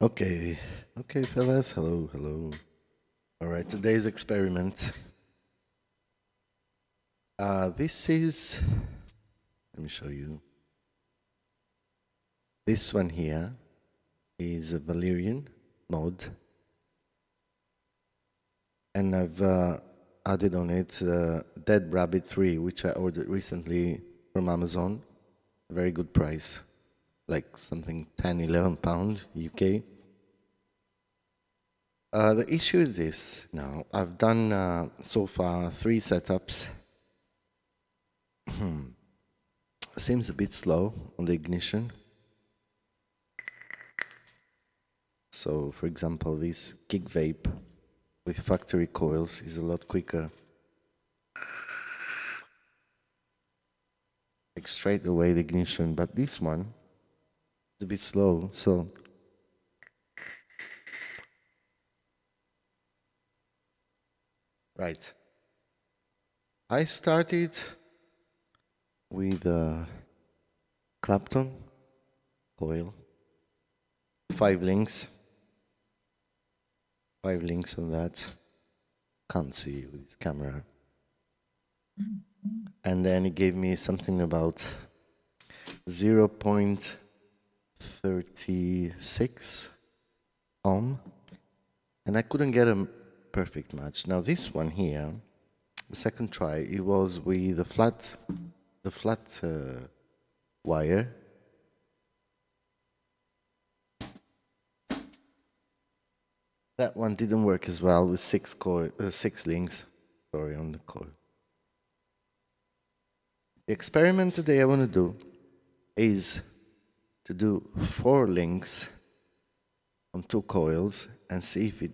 Okay, okay, fellas. Hello, hello. All right, today's experiment. This is. Let me show you. This one here is a Valerian mod, and I've added on it Dead Rabbit 3, which I ordered recently from Amazon. A very good price, like something 10, 11 pound UK. The issue is this now. I've done so far 3 setups. Seems a bit slow on the ignition. So, for example, this kick vape with factory coils is a lot quicker. Like straight away the ignition, but this one is a bit slow. So, right. I started with a Clapton coil, 5 links. 5 links on that. Can't see with this camera. And then it gave me something about 0.36 ohm, and I couldn't get a perfect match. Now this one here, the second try, it was with the flat wire. That one didn't work as well with 6 links. Sorry, on the coil. The experiment today I want to do is to do 4 links on 2 coils and see if it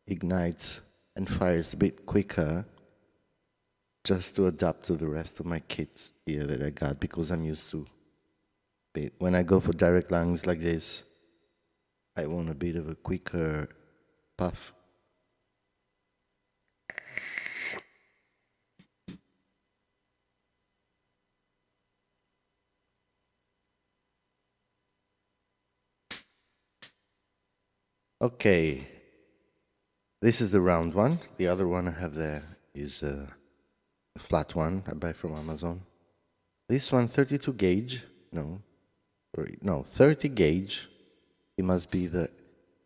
ignites and fires a bit quicker, just to adapt to the rest of my kit here that I got, because I'm used to it. When I go for direct lines like this, I want a bit of a quicker puff. Okay, this is the round one. The other one I have there is a flat one I buy from Amazon. This one, 32 gauge. No, sorry, no, 30 gauge. It must be the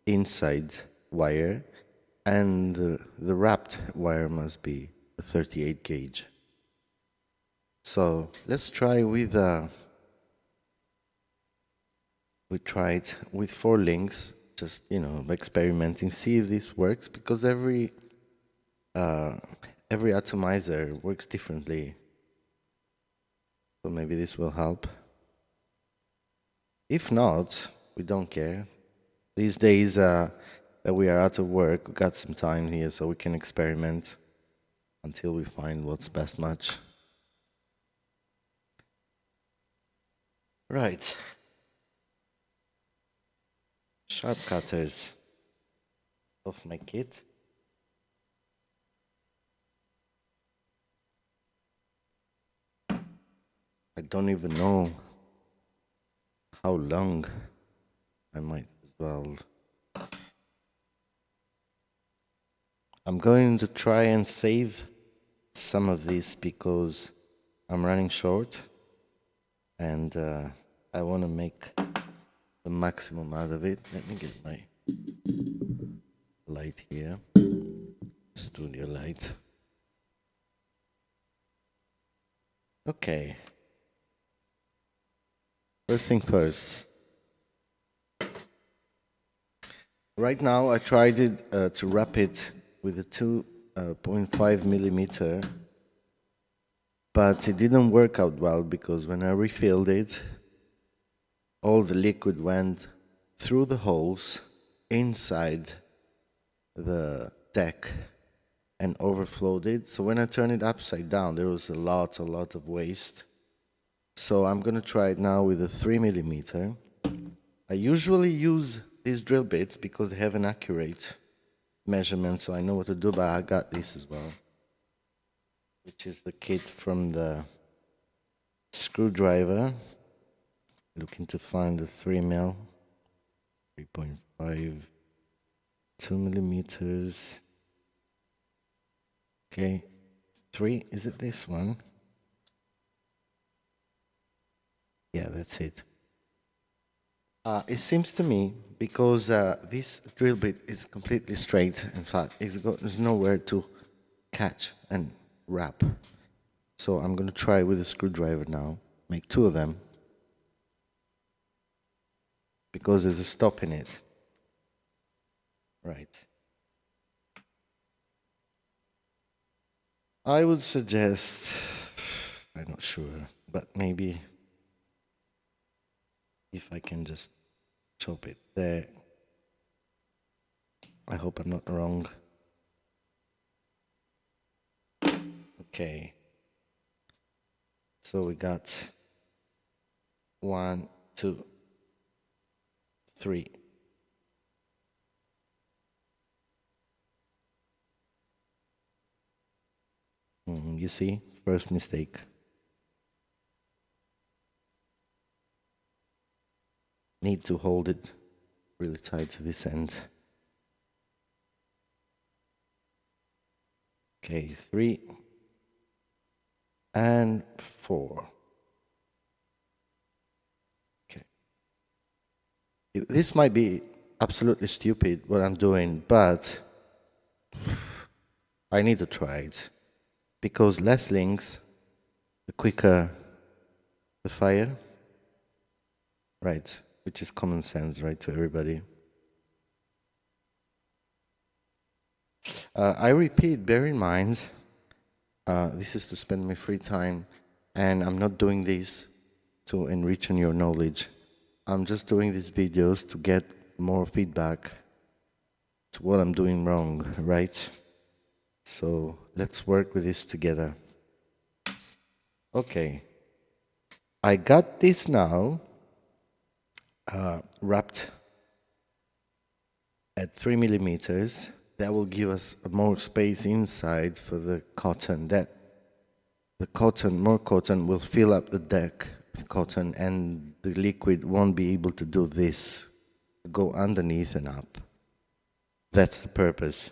inside wire, and the wrapped wire must be the 38 gauge. So let's try with we tried with 4 links, just experimenting, see if this works, because every atomizer works differently. So maybe this will help. If not, we don't care. These days that we are out of work, we got some time here, so we can experiment until we find what's best match. Right. Sharp cutters of my kit. I don't even know how long. I might as well. I'm going to try and save some of this because I'm running short, and I want to make the maximum out of it. Let me get my light here, studio light. Okay. First thing first. Right now I tried it to wrap it with a 2.5 millimeter, but it didn't work out well because when I refilled it, all the liquid went through the holes inside the deck and overflowed it. So when I turned it upside down, there was a lot of waste. So I'm going to try it now with a 3 millimeter. I usually use these drill bits because they have an accurate measurement, so I know what to do, but I got this as well, which is the kit from the screwdriver. Looking to find the 3 mil. 3.5, 2 millimeters. Okay, 3, is it this one? Yeah, that's it. It seems to me, because this drill bit is completely straight, in fact, there's nowhere to catch and wrap. So I'm going to try with a screwdriver now, make 2 of them, because there's a stop in it. Right. I would suggest, I'm not sure, but maybe if I can just chop it there. I hope I'm not wrong. Okay. So we got 1, 2, 3. You see, first mistake. Need to hold it really tight to this end. Okay, 3 and 4. Okay. This might be absolutely stupid what I'm doing, but I need to try it. Because less links, the quicker the fire. Right, which is common sense, right, to everybody. I repeat, bear in mind, this is to spend my free time, and I'm not doing this to enrich on your knowledge. I'm just doing these videos to get more feedback to what I'm doing wrong, right? So let's work with this together. Okay, I got this now wrapped at 3 millimeters. That will give us more space inside for the cotton. More cotton will fill up the deck with cotton, and the liquid won't be able to do this, go underneath and up. That's the purpose.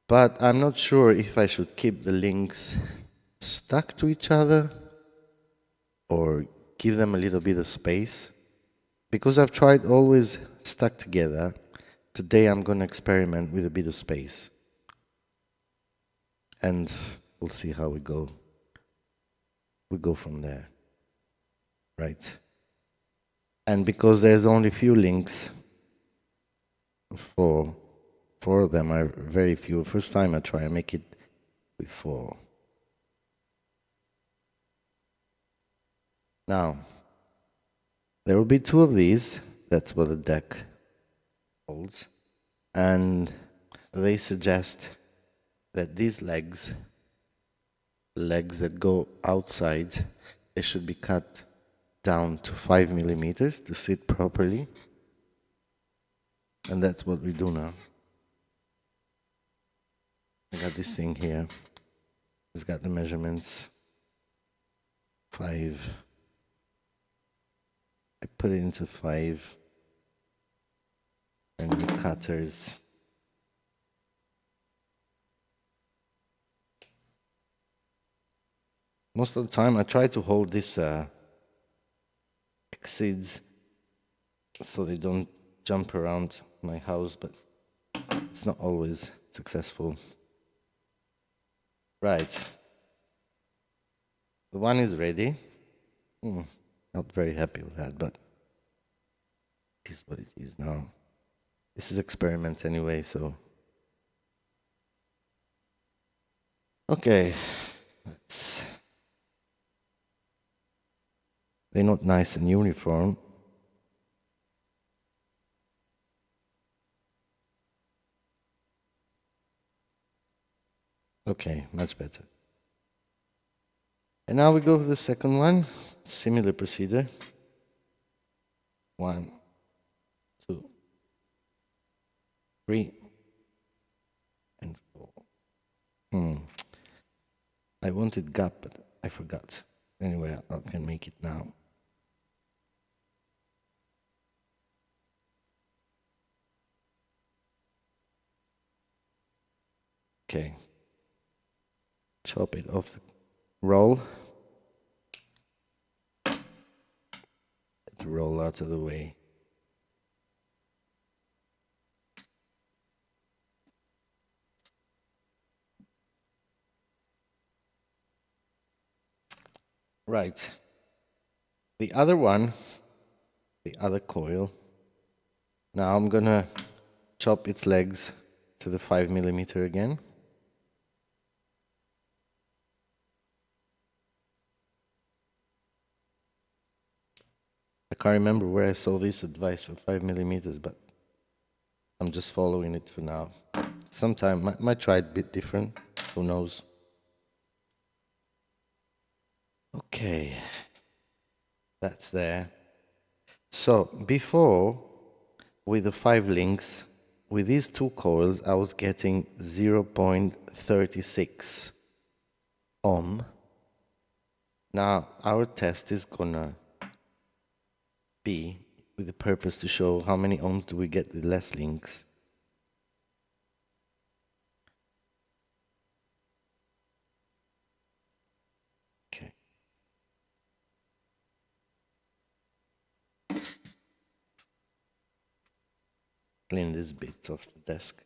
But I'm not sure if I should keep the links stuck to each other or give them a little bit of space. Because I've tried always stuck together, today I'm going to experiment with a bit of space. And we'll see how we go. We go from there. Right? And because there's only few links, four of them are very few. First time I try, I make it with 4. Now, there will be 2 of these. That's what the deck holds. And they suggest that these legs that go outside, they should be cut down to 5 millimeters to sit properly. And that's what we do now. I got this thing here. It's got the measurements. 5. I put it into 5. And the cutters. Most of the time I try to hold this exceeds so they don't jump around my house, but it's not always successful. Right. The one is ready. Not very happy with that, but it is what it is now. This is experiment anyway, so. Okay. They're not nice and uniform. Okay, much better. And now we go to the second one. Similar procedure. 1, 2, 3, and 4. I wanted gap, but I forgot. Anyway, I can make it now. Okay. Chop it off the roll. Get the roll out of the way. Right. The other one, the other coil. Now I'm gonna chop its legs to the 5mm again. I can't remember where I saw this advice for 5mm, but I'm just following it for now. Sometime might try it a bit different. Who knows? Okay, that's there. So before, with the 5 links, with these 2 coils, I was getting 0.36 ohm. Now our test is gonna be with the purpose to show how many ohms do we get with less links. Okay. Clean this bit off the desk.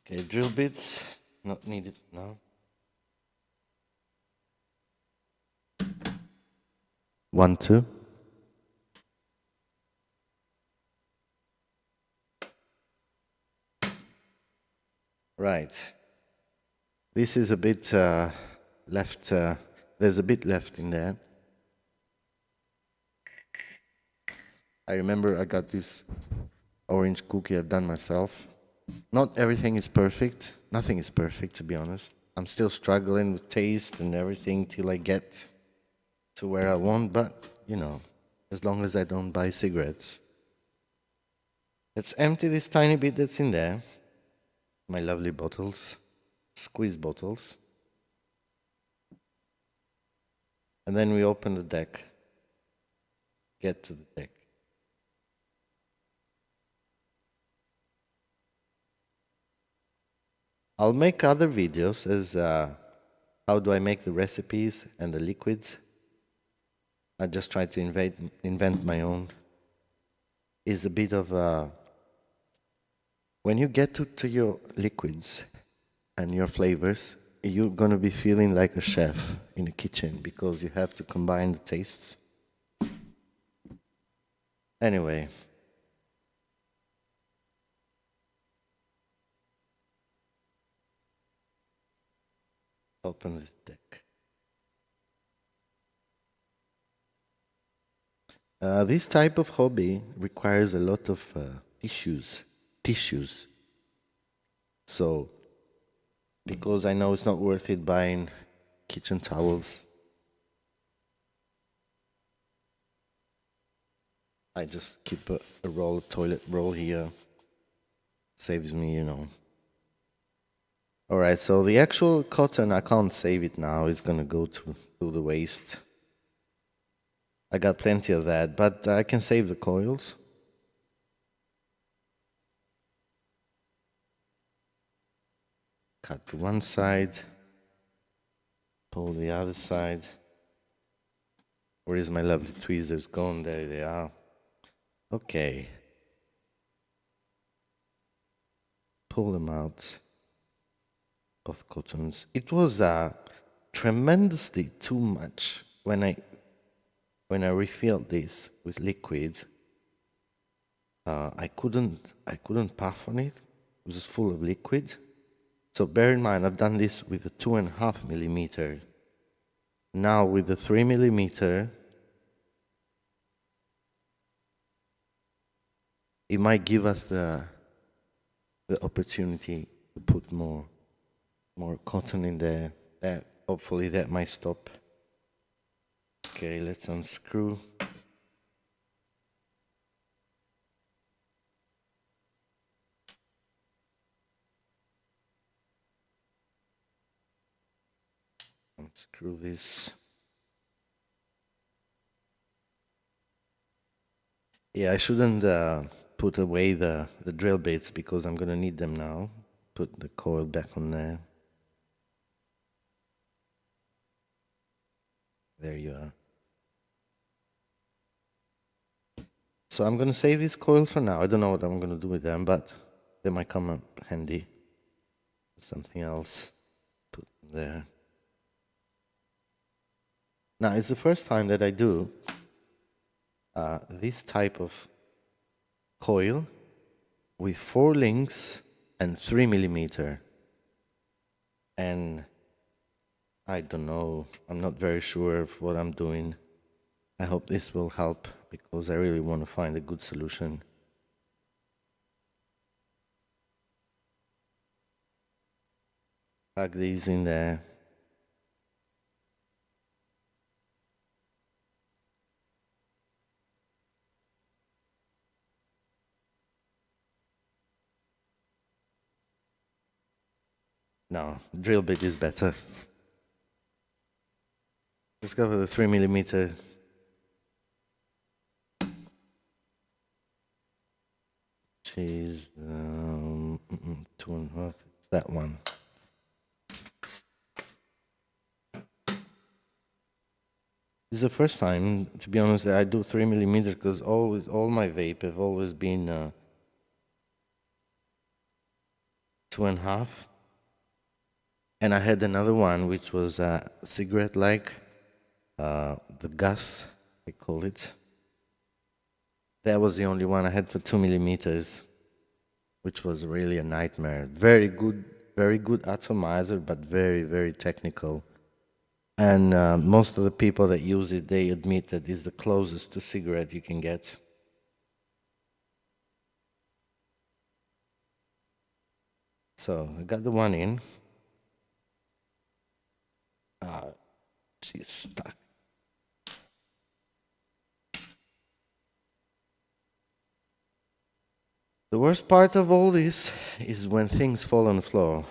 Okay, drill bits, not needed now. 1, 2. Right. This is a bit left, there's a bit left in there. I remember I got this orange cookie I've done myself. Not everything is perfect. Nothing is perfect, to be honest. I'm still struggling with taste and everything till I get to where I want, but, you know, as long as I don't buy cigarettes. Let's empty this tiny bit that's in there. My lovely bottles, squeeze bottles. And then we open the deck. Get to the deck. I'll make other videos as how do I make the recipes and the liquids. I just try to invent my own. Is a bit of a... When you get to your liquids and your flavors, you're going to be feeling like a chef in a kitchen because you have to combine the tastes. Anyway. Open this deck. This type of hobby requires a lot of tissues. So, because I know it's not worth it buying kitchen towels, I just keep a roll of toilet roll here. Saves me, you know. Alright, so the actual cotton, I can't save it now. It's gonna go to the waste. I got plenty of that, but I can save the coils. Cut to one side, pull the other side. Where is my lovely tweezers gone? There they are. Okay. Pull them out. Both cottons. It was tremendously too much when I refilled this with liquid. I couldn't puff on it. It was full of liquid. So bear in mind, I've done this with a 2.5mm. Now with the 3mm, it might give us the opportunity to put more cotton in there. Hopefully that might stop. Okay, let's unscrew. Unscrew this. Yeah, I shouldn't put away the drill bits because I'm gonna need them now. Put the coil back on there. There you are. So I'm gonna save these coils for now. I don't know what I'm gonna do with them, but they might come up handy. Something else. Put them there. Now it's the first time that I do this type of coil with 4 links and 3 millimeter. And I don't know, I'm not very sure of what I'm doing. I hope this will help because I really want to find a good solution. Plug these in there. No, drill bit is better. Let's go for the 3 millimeter. Which is 2.5. It's that one. This is the first time, to be honest, that I do 3 millimeter because all my vape have always been 2.5. And I had another one which was cigarette-like, the gas, they call it. That was the only one I had for 2 millimeters, which was really a nightmare. Very good atomizer, but very, very technical. And most of the people that use it, they admit that it's the closest to cigarette you can get. So I got the one in. She's stuck. The worst part of all this is when things fall on the floor.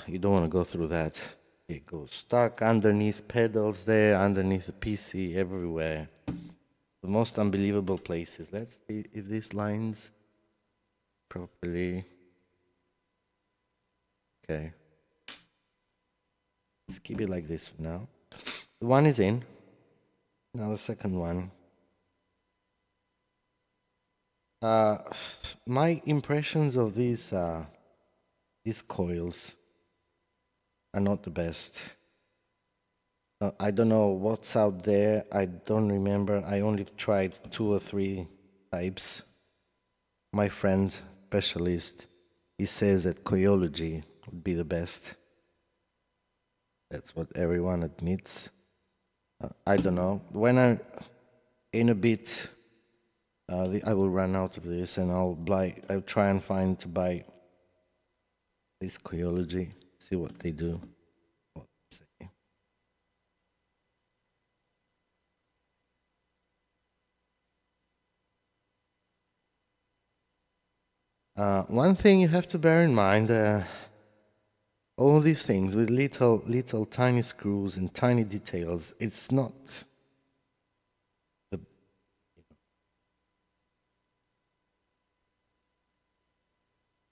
You don't want to go through that. It goes stuck underneath pedals there, underneath the PC, everywhere. The most unbelievable places. Let's see if this lines properly. Okay. Let's keep it like this for now. The one is in. Now the second one. My impressions of these coils are not the best. I don't know what's out there. I don't remember. I only tried 2 or 3 types. My friend, specialist, he says that coyology would be the best. That's what everyone admits. I don't know. When I, in a bit, I will run out of this and I'll try and find to buy this coyology, see what they do. What they say. One thing you have to bear in mind, all these things with little tiny screws and tiny details, it's not the,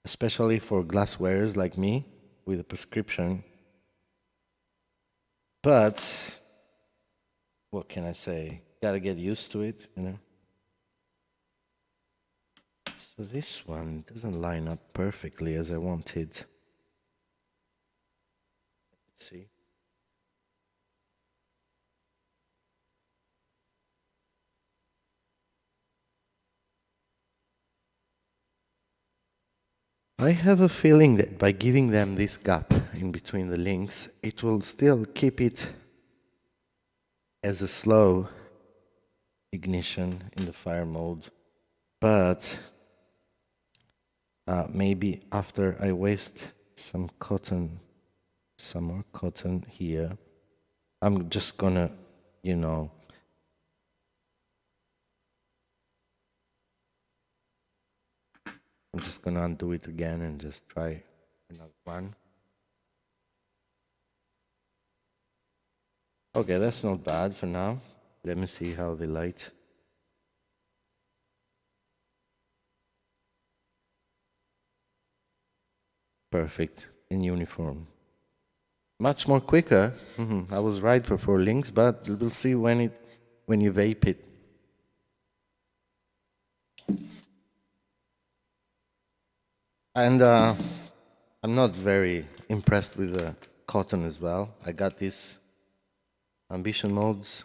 especially for glasswares like me with a prescription. But what can I say? Gotta get used to it, you know. So this one doesn't line up perfectly as I wanted. Let's see. I have a feeling that by giving them this gap in between the links, it will still keep it as a slow ignition in the fire mode. But maybe after I waste some more cotton here, I'm just gonna, you know, I'm just gonna undo it again and just try another one. Okay, that's not bad for now. Let me see how they light. perfect and uniform. Much more quicker. I was right for 4 links, but we'll see when you vape it. And I'm not very impressed with the cotton as well. I got these ambition modes.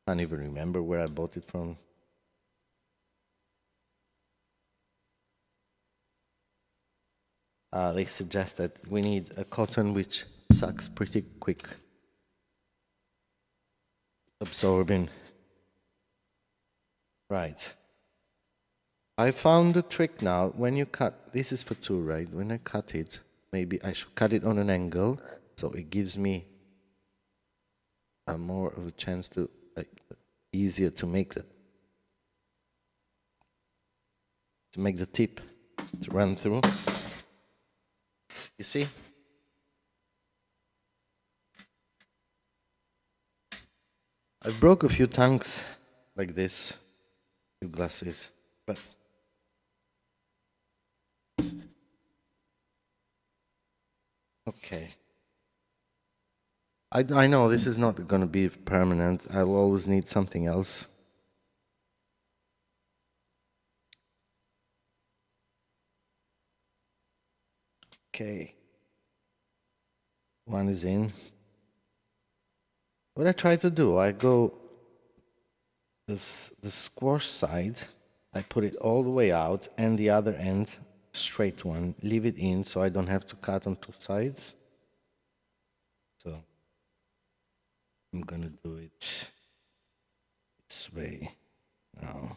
Can't even remember where I bought it from. They suggest that we need a cotton which sucks pretty quick, absorbing. Right. I found a trick now. When you cut, this is for 2, right? When I cut it, maybe I should cut it on an angle, so it gives me a more of a chance to, easier to make the tip to run through. You see? I broke a few tanks like this, few glasses, but okay. I know this is not going to be permanent. I will always need something else. Okay. One is in. What I try to do, I go the squash side, I put it all the way out, and the other end, straight one, leave it in so I don't have to cut on 2 sides. So I'm gonna do it this way now.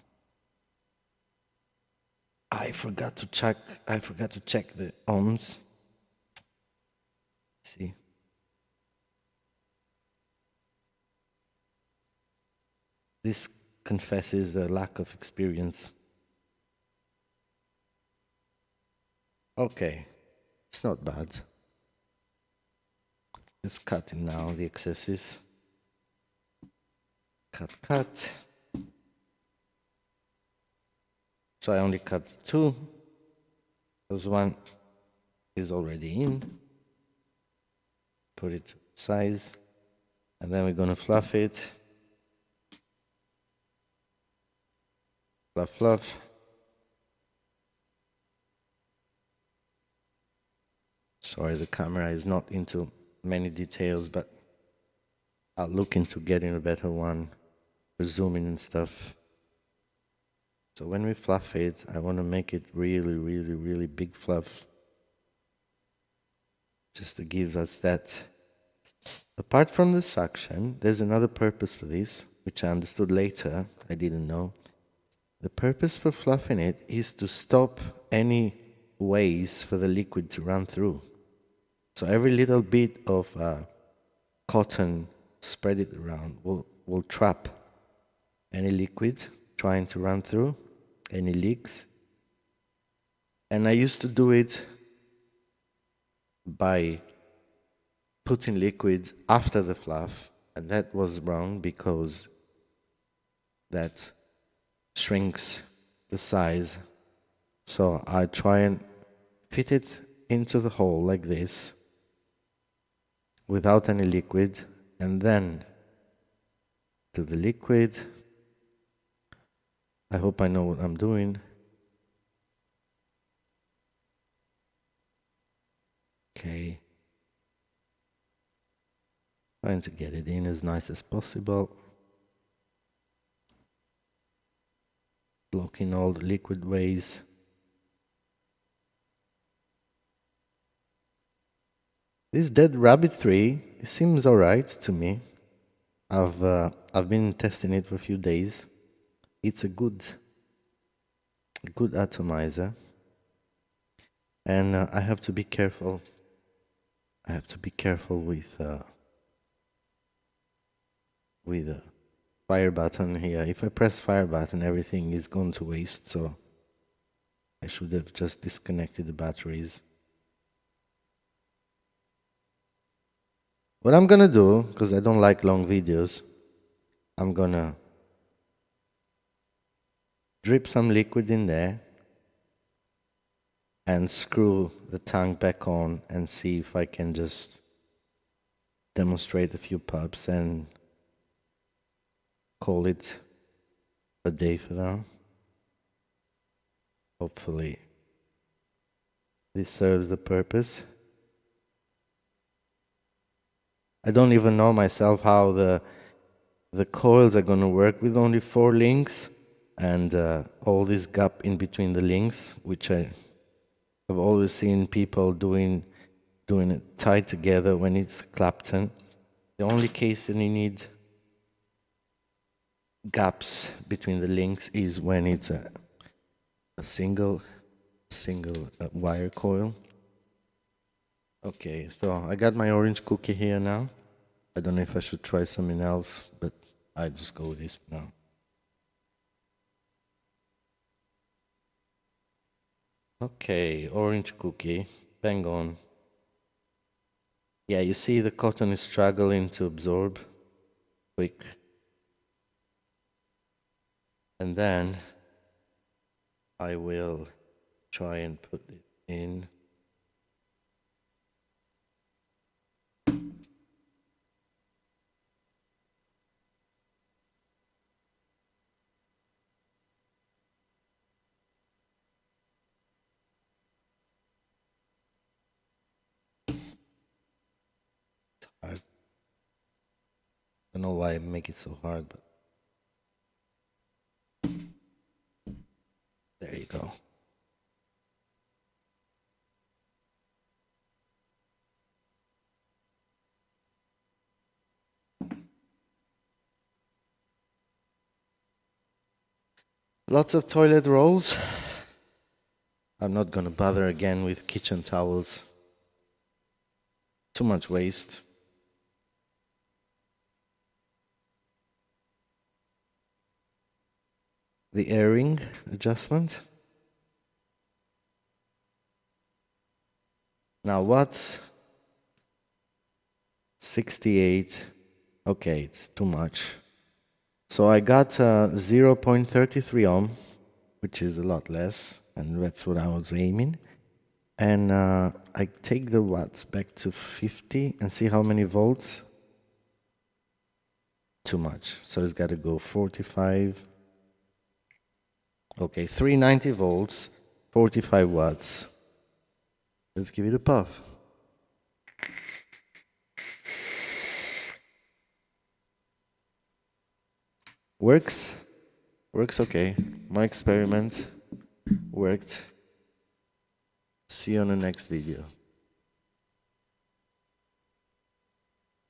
I forgot to check the ohms. See. This confesses the lack of experience. Okay, it's not bad. Just cutting now the excesses. Cut. So I only cut 2, because 1 is already in. Put it to size, and then we're gonna fluff it. Fluff. Sorry, the camera is not into many details, but I'll look into getting a better one for zooming and stuff. So when we fluff it, I want to make it really, really, really big fluff, just to give us that. Apart from the suction, there's another purpose for this, which I understood later. I didn't know. The purpose for fluffing it is to stop any ways for the liquid to run through. So every little bit of cotton, spread it around, will trap any liquid trying to run through, any leaks. And I used to do it by putting liquid after the fluff, and that was wrong because that shrinks the size. So I try and fit it into the hole like this without any liquid, and then to the liquid. I hope I know what I'm doing. Okay. Trying to get it in as nice as possible. Blocking all the liquid ways. This dead rabbit tree seems alright to me. I've been testing it for a few days. It's a good atomizer, and I have to be careful. I have to be careful with the fire button here. If I press fire button, everything is going to waste. So I should have just disconnected the batteries. What I'm gonna do, because I don't like long videos, I'm gonna drip some liquid in there, and screw the tank back on and see if I can just demonstrate a few pubs and call it a day for now. Hopefully this serves the purpose. I don't even know myself how the coils are going to work with only 4 links and all this gap in between the links, which I've always seen people doing it tied together when it's Clapton. The only case that you need gaps between the links is when it's a single wire coil. Okay, so I got my orange cookie here now. I don't know if I should try something else, but I just go with this for now. Okay, orange cookie, bang on. Yeah, you see the cotton is struggling to absorb quick. And then I will try and put it in. It's hard. I don't know why I make it so hard, but there you go. Lots of toilet rolls. I'm not gonna bother again with kitchen towels. Too much waste. The airing adjustment. Now what's 68? Okay, it's too much. So I got 0.33 ohm, which is a lot less, and that's what I was aiming. And I take the watts back to 50 and see how many volts. Too much. So it's got to go 45. Okay, 390 volts, 45 watts. Let's give it a puff. Works. Works okay. My experiment worked. See you on the next video.